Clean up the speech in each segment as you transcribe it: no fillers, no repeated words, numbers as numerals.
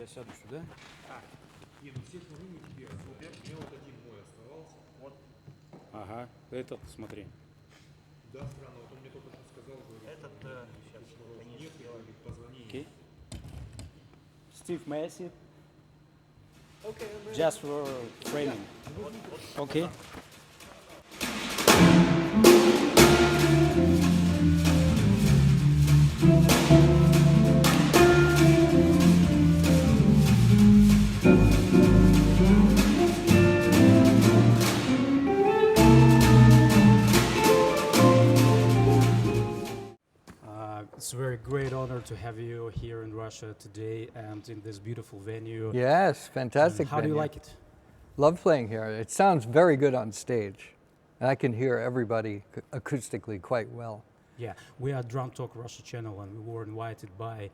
я сяду сюда. Нет, ну все служи не тебе. Вот мне вот один мой оставался. Вот. Ага, этот, смотри. Да, странно, вот он мне только что сказал, говорит, Этот, сейчас, конечно, нет, говорит, позвони. Okay. Steve, may I sit? Okay, Just for framing. Okay. It's a very great honor to have you here in Russia today and in this beautiful venue. Yes, fantastic. How do you venue. like it? Love playing here. It sounds very good on stage. And I can hear everybody acoustically quite well. Yeah, we are DRUMTALK Russia channel and we were invited by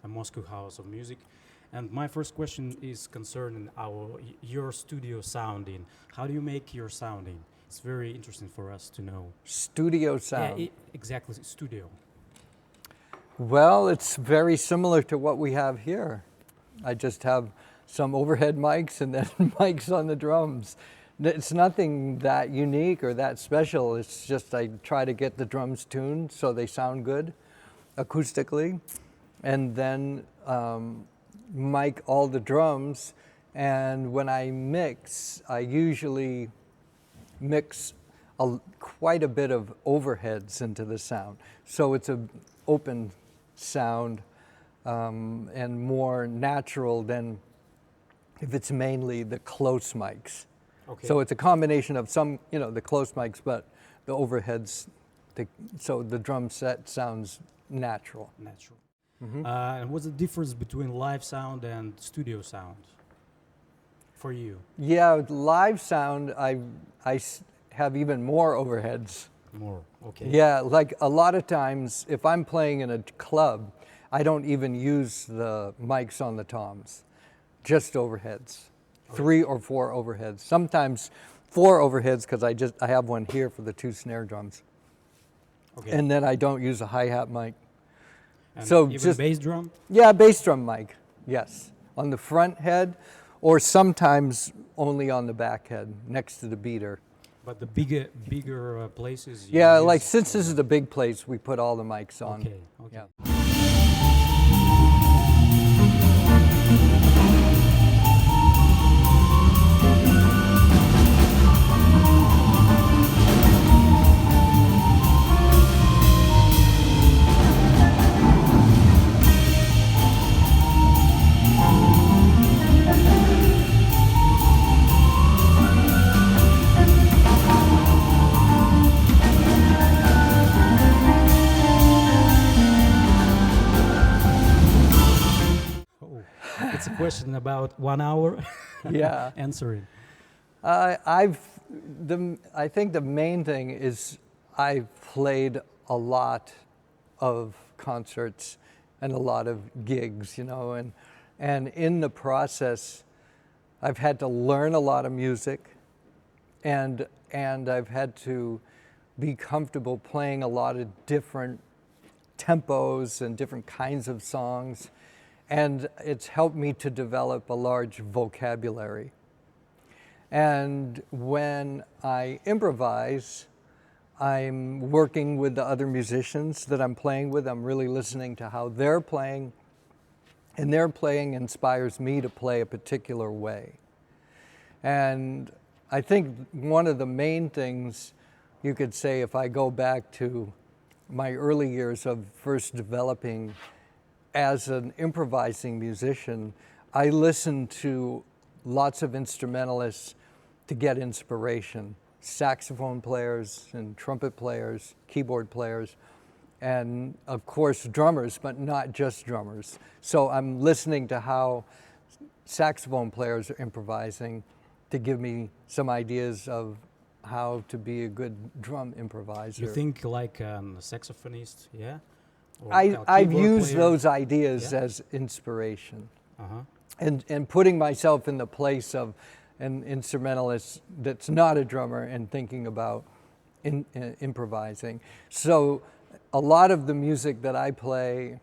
a Moscow House of Music. And my first question is concerning your studio sounding. How do you make your sounding? It's very interesting for us to know. Studio sound. Yeah, exactly, studio. Well, it's very similar to what we have here. I just have some overhead mics and then mics on the drums. It's nothing that unique or that special. It's just I try to get the drums tuned so they sound good acoustically, and then mic all the drums. And when I mix, I usually mix quite a bit of overheads into the sound. So it's an open sound and more natural than if it's mainly the close mics. Okay. So it's a combination of some, the close mics, but the overheads, so the drum set sounds natural. Natural. Mm-hmm. And what's the difference between live sound and studio sound for you? Yeah, live sound, I have even more overheads. More, okay. Yeah, like a lot of times, if I'm playing in a club, I don't even use the mics on the toms, just overheads. Okay. 3 or 4 overheads. Sometimes 4 overheads because I have one here for the 2 snare drums. Okay. And then I don't use a hi-hat mic. And so even just bass drum? Yeah, bass drum mic, yes. On the front head, or sometimes only on the back head, next to the beater. But the bigger places? Yeah, like since this is a big place, we put all the mics on. Okay, okay. Yeah. It's a question about 1 hour. Yeah. Answering. I think the main thing is I've played a lot of concerts and a lot of gigs, and in the process, I've had to learn a lot of music, and I've had to be comfortable playing a lot of different tempos and different kinds of songs. And it's helped me to develop a large vocabulary. And when I improvise, I'm working with the other musicians that I'm playing with. I'm really listening to how they're playing, and their playing inspires me to play a particular way. And I think one of the main things you could say, if I go back to my early years of first developing as an improvising musician, I listened to lots of instrumentalists to get inspiration. Saxophone players and trumpet players, keyboard players, and of course drummers, but not just drummers. So I'm listening to how saxophone players are improvising to give me some ideas of how to be a good drum improviser. You think like a saxophonist, yeah? Or I've used player? Those ideas as inspiration. And putting myself in the place of an instrumentalist that's not a drummer and thinking about improvising. So a lot of the music that I play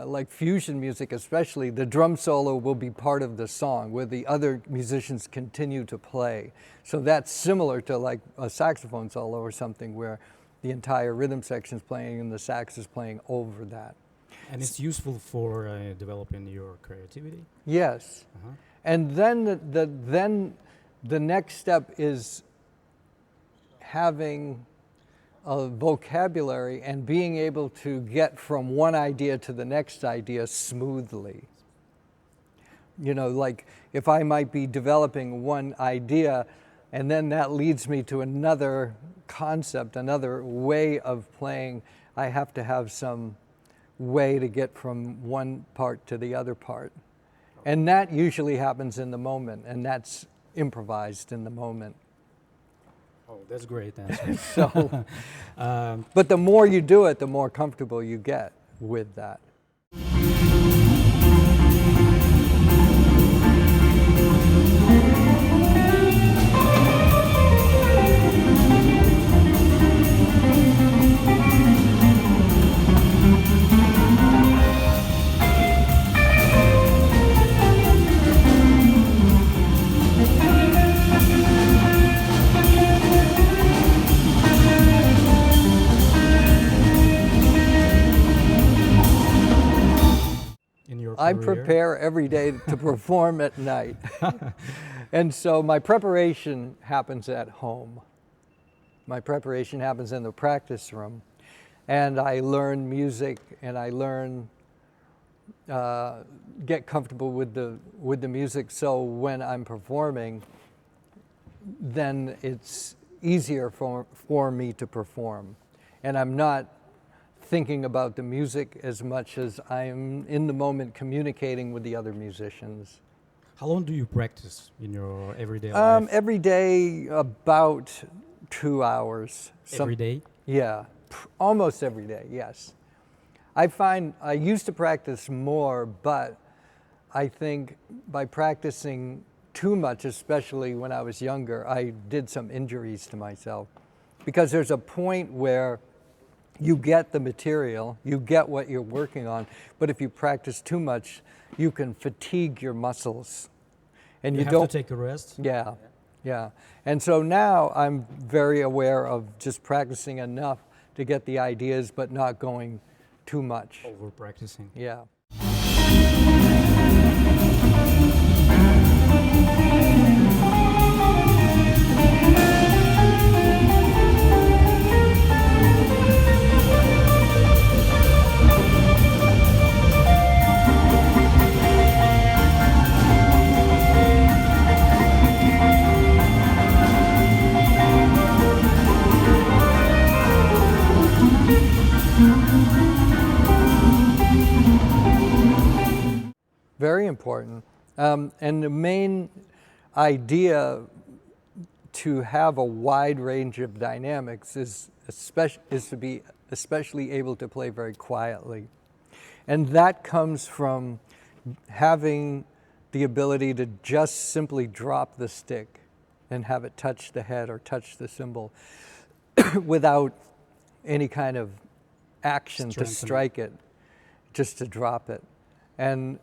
like fusion music especially, the drum solo will be part of the song where the other musicians continue to play. So that's similar to like a saxophone solo or something where the entire rhythm section is playing and the sax is playing over that. And it's useful for developing your creativity? Yes. Uh-huh. And then the next step is having a vocabulary and being able to get from one idea to the next idea smoothly. You know, like if I might be developing one idea and then that leads me to another concept, another way of playing, I have to have some way to get from one part to the other part. And that usually happens in the moment, and that's improvised in the moment. Oh, that's great answer. So, but the more you do it, the more comfortable you get with that. I prepare every day to perform at night. And so my preparation happens at home. My preparation happens in the practice room. And I learn music and I learn, get comfortable with the music. So when I'm performing, then it's easier for me to perform. And I'm not thinking about the music as much as I'm in the moment communicating with the other musicians. How long do you practice in your everyday life? Every day about 2 hours. Every day? Yeah, almost every day, yes. I find I used to practice more, but I think by practicing too much, especially when I was younger, I did some injuries to myself. Because there's a point where you get the material, you get what you're working on, but if you practice too much, you can fatigue your muscles. And you have don't to take a rest? Yeah, yeah. And so now I'm very aware of just practicing enough to get the ideas, but not going too much. Over practicing. Yeah. Very important. And the main idea to have a wide range of dynamics is to be especially able to play very quietly. And that comes from having the ability to just simply drop the stick and have it touch the head or touch the cymbal without any kind of action to strike it, just to drop it. And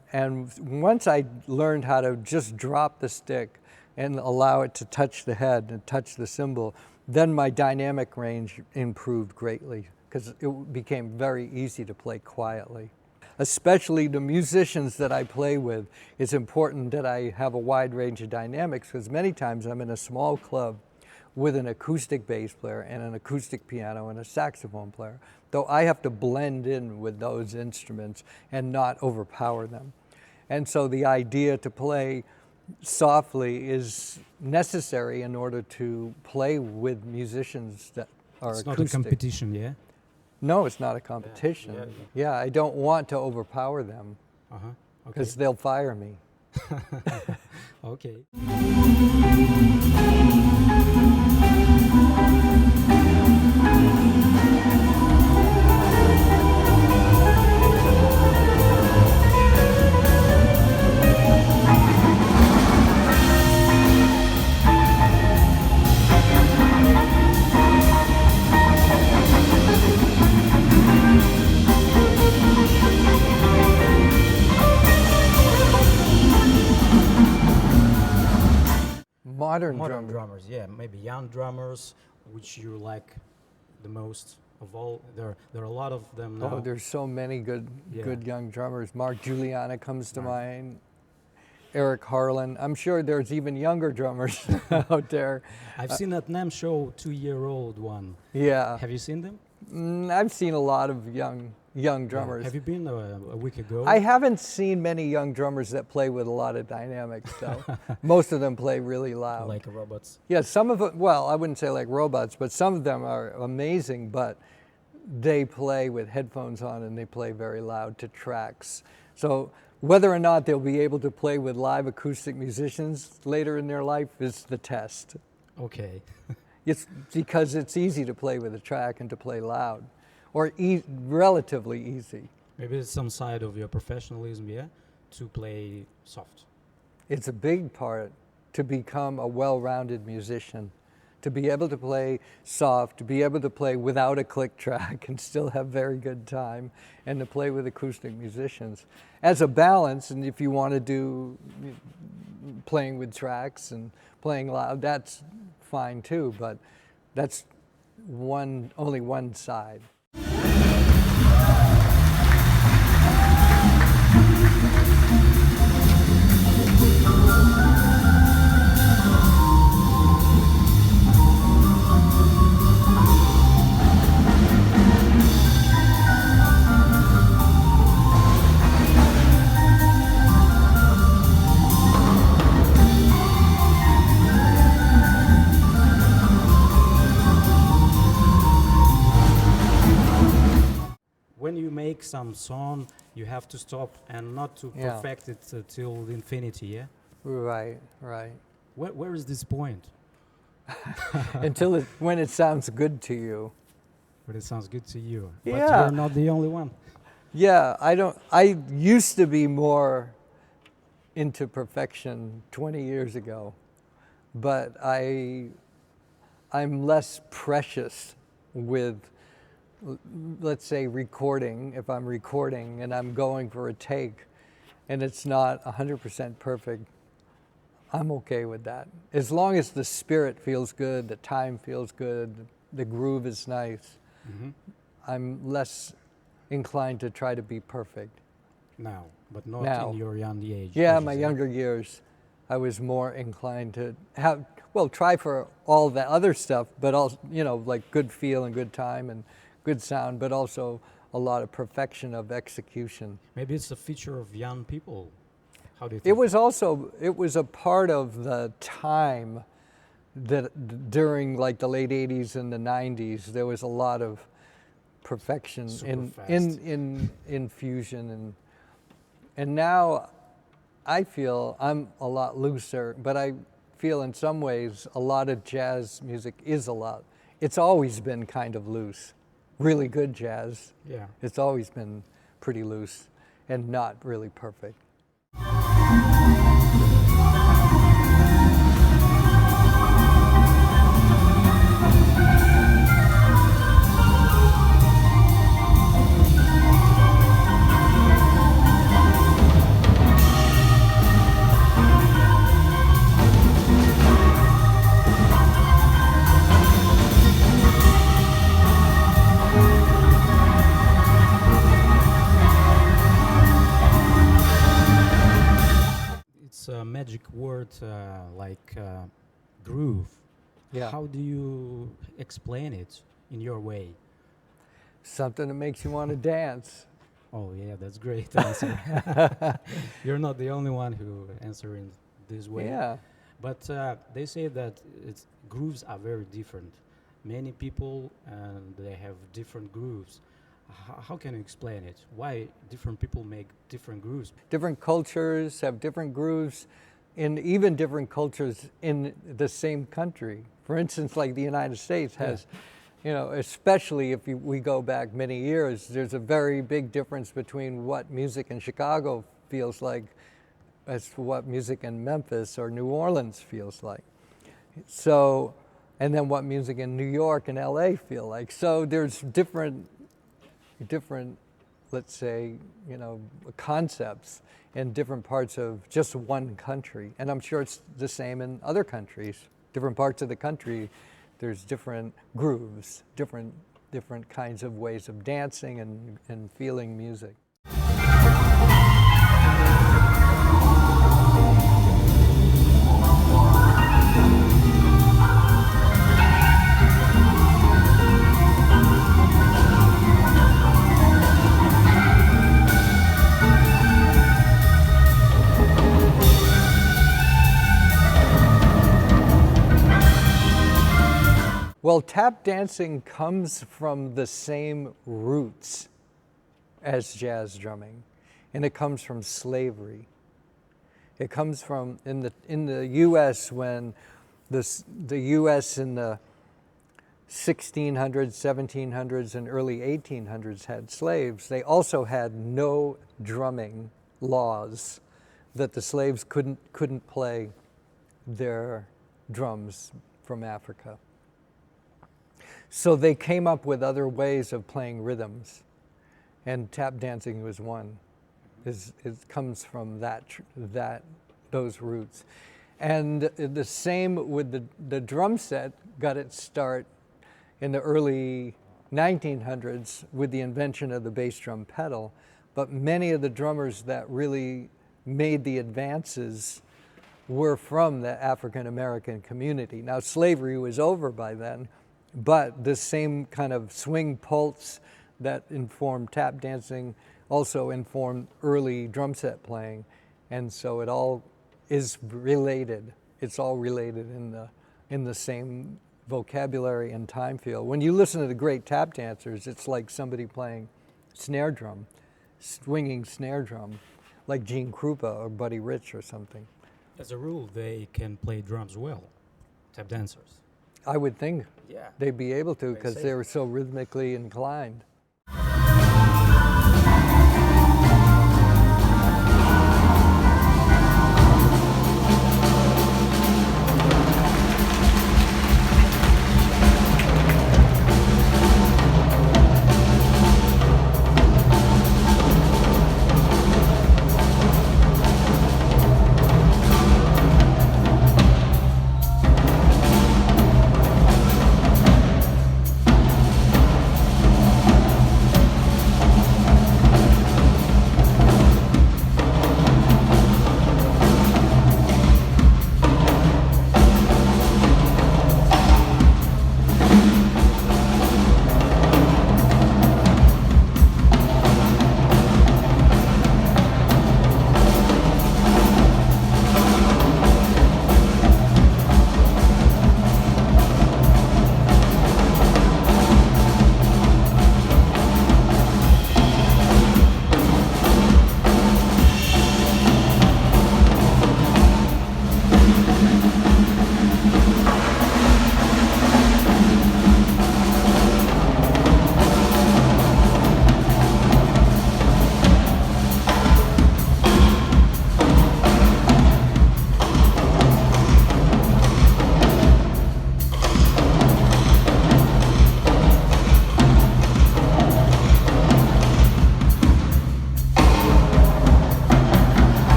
once I learned how to just drop the stick and allow it to touch the head and touch the cymbal, then my dynamic range improved greatly because it became very easy to play quietly. Especially the musicians that I play with, it's important that I have a wide range of dynamics because many times I'm in a small club with an acoustic bass player and an acoustic piano and a saxophone player, though I have to blend in with those instruments and not overpower them. And so the idea to play softly is necessary in order to play with musicians that are acoustic. It's not a competition, yeah? No, it's not a competition. Yeah, I don't want to overpower them because they'll fire me. Okay. Modern modern drummer. drummers, yeah, maybe young drummers, which you like the most of all. There are a lot of them now. Oh, there's so many good young drummers. Mark Juliana comes to mind. Eric Harlan. I'm sure there's even younger drummers out there. I've seen that NAMM show 2-year-old one. Yeah. Have you seen them? I've seen a lot of young drummers. Have you been a week ago? I haven't seen many young drummers that play with a lot of dynamics, though. Most of them play really loud. Like robots. Yeah, some of them, well, I wouldn't say like robots, but some of them are amazing, but they play with headphones on and they play very loud to tracks. So whether or not they'll be able to play with live acoustic musicians later in their life is the test. Okay. It's because it's easy to play with a track and to play loud, or relatively easy. Maybe it's some side of your professionalism, yeah, to play soft. It's a big part to become a well-rounded musician, to be able to play soft, to be able to play without a click track and still have very good time, and to play with acoustic musicians. As a balance, and if you want to do playing with tracks and playing loud, that's fine too, but that's only one side. When you make some song, you have to stop and not to perfect it till infinity, yeah? Right. Where is this point? When it sounds good to you. But it sounds good to you. Yeah. But you're not the only one. Yeah, I used to be more into perfection 20 years ago, but I'm less precious with, let's say, recording. If I'm recording and I'm going for a take and it's not 100% perfect, I'm okay with that. As long as the spirit feels good, the time feels good, the groove is nice, I'm less inclined to try to be perfect. Now, but not Now. in your young age. Yeah, would you my say? younger years, I was more inclined to try for all the other stuff, but also, like good feel and good time and good sound, but also a lot of perfection of execution. Maybe it's a feature of young people. How do you think? It was a part of the time that during like the late 80s and the 90s, there was a lot of perfection in fusion, and now I feel I'm a lot looser, but I feel in some ways a lot of jazz music it's always been kind of loose. Really good jazz. Yeah. It's always been pretty loose and not really perfect. It's a magic word like groove. Yeah. How do you explain it in your way? Something that makes you want to dance. Oh yeah, that's great answer. You're not the only one who answer in this way. Yeah. But they say that grooves are very different. Many people and they have different grooves. How can you explain it? Why different people make different grooves? Different cultures have different grooves, and even different cultures in the same country. For instance, like the United States has, especially if we go back many years, there's a very big difference between what music in Chicago feels like as to what music in Memphis or New Orleans feels like. So, and then what music in New York and LA feel like. So there's different let's say, concepts in different parts of just one country. And I'm sure it's the same in other countries. Different parts of the country, there's different grooves, different kinds of ways of dancing and feeling music. Well, tap dancing comes from the same roots as jazz drumming, and it comes from slavery. It comes from in the U.S. when the U.S. in the 1600s, 1700s, and early 1800s had slaves. They also had no drumming laws, that the slaves couldn't play their drums from Africa. So they came up with other ways of playing rhythms, and tap dancing was one. It comes from those roots. And the same with the drum set got its start in the early 1900s with the invention of the bass drum pedal, but many of the drummers that really made the advances were from the African American community. Now, slavery was over by then, but the same kind of swing pulse that informed tap dancing also informed early drum set playing. And so it all is related. It's all related in the same vocabulary and time feel. When you listen to the great tap dancers, it's like somebody playing snare drum, swinging snare drum, like Gene Krupa or Buddy Rich or something. As a rule, they can play drums well, tap dancers. I would think Yeah. they'd be able to, They because say they were so rhythmically inclined.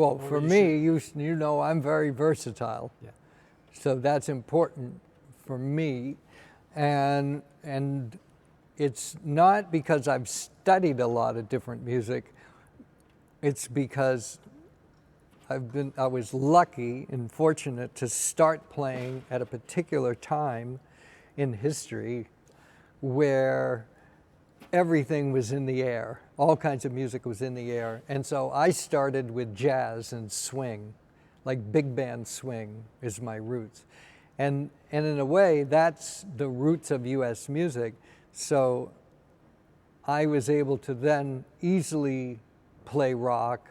Well, for me, you know, I'm very versatile. Yeah. So that's important for me. And it's not because I've studied a lot of different music. It's because I was lucky and fortunate to start playing at a particular time in history where everything was in the air. All kinds of music was in the air. And so I started with jazz and swing, like big band swing is my roots. And in a way, that's the roots of US music. So I was able to then easily play rock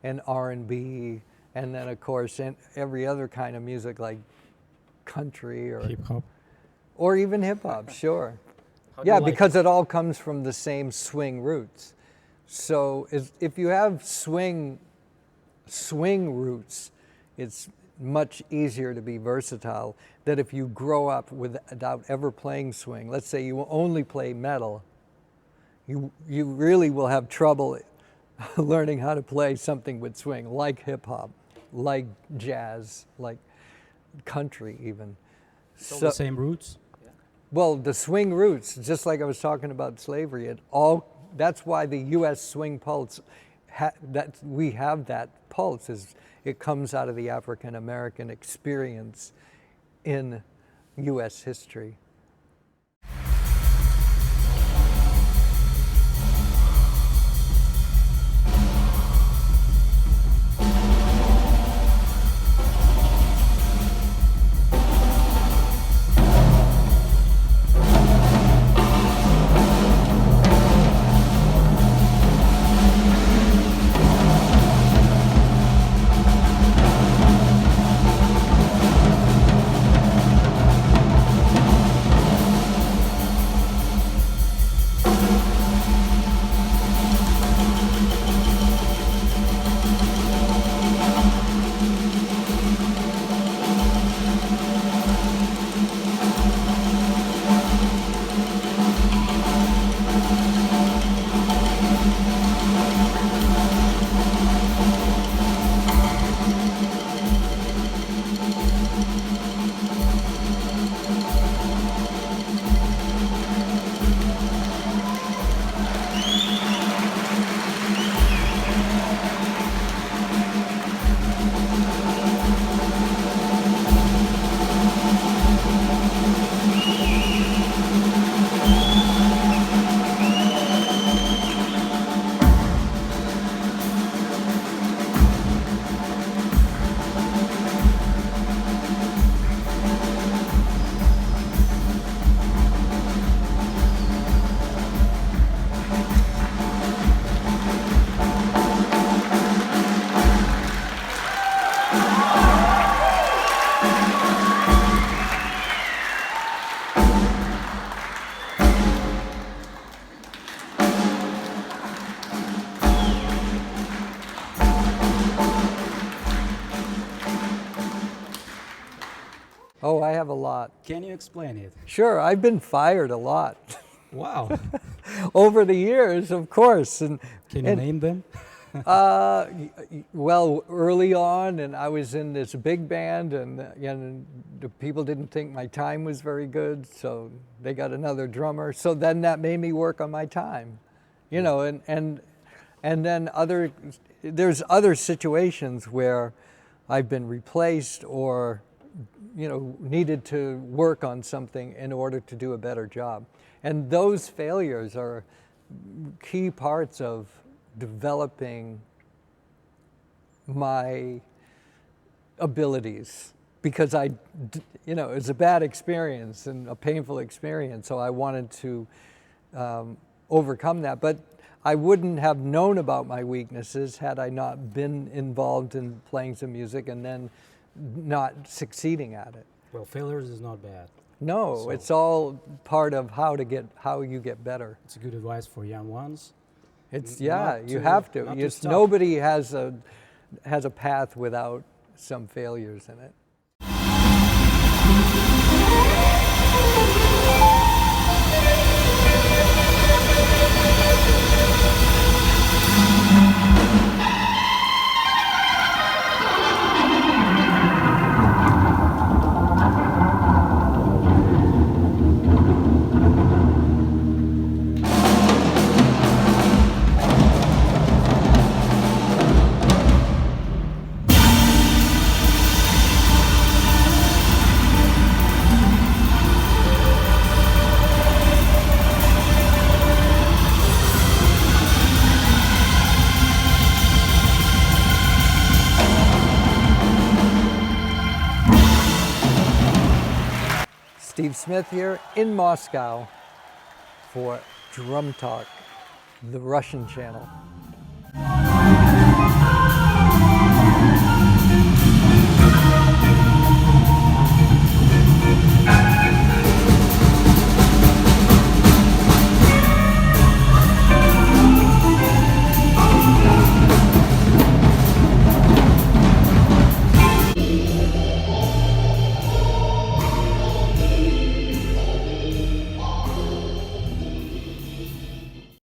and R&B, and then of course every other kind of music like country or hip hop, or even hip hop. Sure. How do you Yeah, like because it all comes from the same swing roots. So if you have swing roots, it's much easier to be versatile than if you grow up without ever playing swing. Let's say you only play metal. You really will have trouble learning how to play something with swing, like hip hop, like jazz, like country even. So the same roots? Well, the swing roots, just like I was talking about slavery, that's why the U.S. swing pulse, that we have that pulse, is it comes out of the African American experience in U.S. history. Oh, I have a lot. Can you explain it? Sure, I've been fired a lot. Wow. Over the years, of course. Can you name them? Well, early on, and I was in this big band, and the people didn't think my time was very good, so they got another drummer. So then that made me work on my time, you know, and then there's other situations where I've been replaced or, you know, needed to work on something in order to do a better job. And those failures are key parts of developing my abilities, because you know, it's a bad experience and a painful experience, so I wanted to overcome that. But I wouldn't have known about my weaknesses had I not been involved in playing some music and then not succeeding at it. Well, failures is not bad. No, So- it's all part of how you get better. It's a good advice for young ones. It's Not you to- have to. not to It's, stop. nobody has a path without some failures in it. Steve Smith here in Moscow for Drum Talk, the Russian channel.